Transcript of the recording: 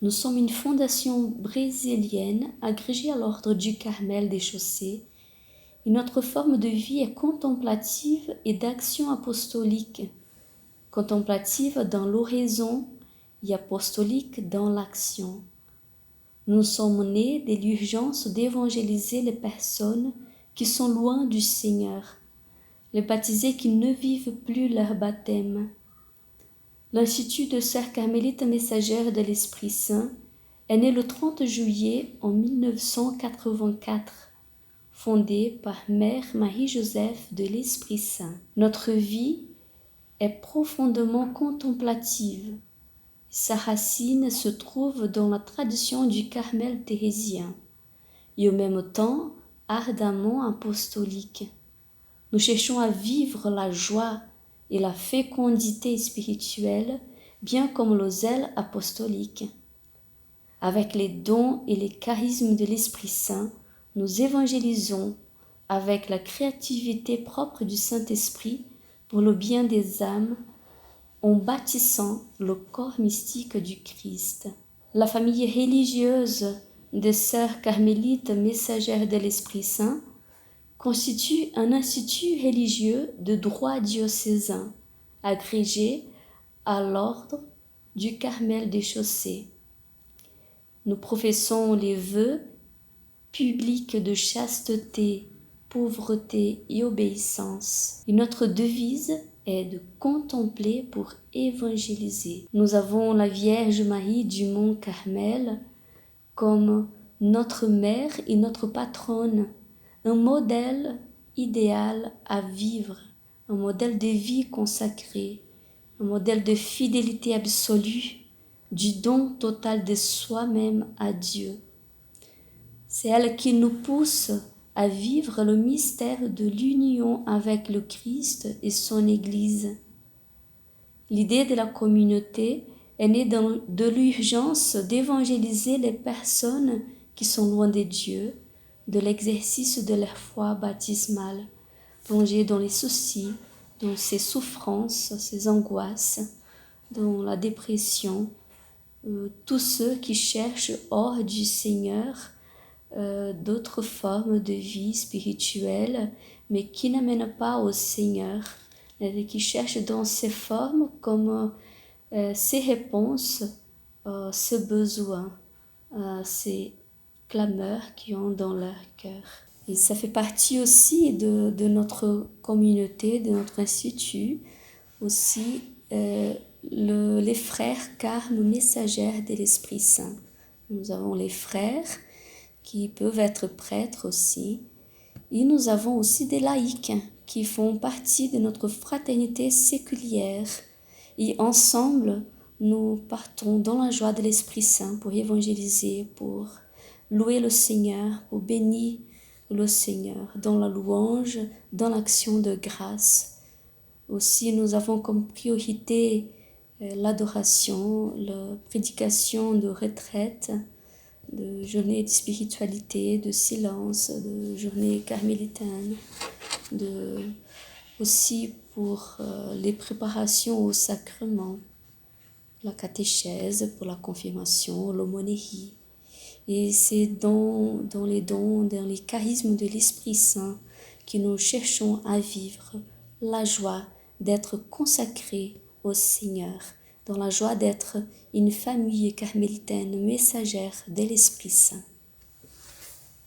Nous sommes une fondation brésilienne agrégée à l'ordre du Carmel des Chaussées. Et notre forme de vie est contemplative et d'action apostolique. Contemplative dans l'oraison et apostolique dans l'action. Nous sommes nés de l'urgence d'évangéliser les personnes qui sont loin du Seigneur, les baptisés qui ne vivent plus leur baptême. L'Institut de Sœurs Carmélites Messagères de l'Esprit Saint est né le 30 juillet en 1984, fondé par Mère Marie-Joseph de l'Esprit Saint. Notre vie est profondément contemplative. Sa racine se trouve dans la tradition du Carmel thérésien et en même temps ardemment apostolique. Nous cherchons à vivre la joie et la fécondité spirituelle, bien comme le zèle apostolique. Avec les dons et les charismes de l'Esprit Saint, nous évangélisons avec la créativité propre du Saint-Esprit pour le bien des âmes, en bâtissant le corps mystique du Christ. La famille religieuse des Sœurs Carmélites Messagères de l'Esprit Saint constitue un institut religieux de droit diocésain, agrégé à l'ordre du Carmel des Chaussées. Nous professons les vœux publics de chasteté, pauvreté et obéissance. Et notre devise est de contempler pour évangéliser. Nous avons la Vierge Marie du Mont Carmel comme notre mère et notre patronne, un modèle idéal à vivre, un modèle de vie consacrée, un modèle de fidélité absolue, du don total de soi-même à Dieu. C'est elle qui nous pousse à vivre le mystère de l'union avec le Christ et son Église. L'idée de la communauté est née de l'urgence d'évangéliser les personnes qui sont loin de Dieu, de l'exercice de leur foi baptismale, plongées dans les soucis, dans ses souffrances, ses angoisses, dans la dépression. Tous ceux qui cherchent hors du Seigneur d'autres formes de vie spirituelle, mais qui n'amènent pas au Seigneur, et qui cherchent dans ces formes comme ces réponses, ces besoins, ces clameurs qu'ils ont dans leur cœur. Et ça fait partie aussi de notre communauté, de notre institut, aussi les frères Carmes Messagères de l'Esprit Saint. Nous avons les frères qui peuvent être prêtres aussi. Et nous avons aussi des laïcs qui font partie de notre fraternité séculière. Et ensemble, nous partons dans la joie de l'Esprit Saint pour évangéliser, pour louer le Seigneur, pour bénir le Seigneur dans la louange, dans l'action de grâce. Aussi, nous avons comme priorité l'adoration, la prédication de retraite, de journées de spiritualité, de silence, de journées carmélitaines, aussi pour les préparations au sacrement, la catéchèse pour la confirmation, l'aumônerie. Et c'est dans les dons, dans les charismes de l'Esprit Saint que nous cherchons à vivre la joie d'être consacrés au Seigneur, dans la joie d'être une famille carmélitaine messagère de l'Esprit Saint.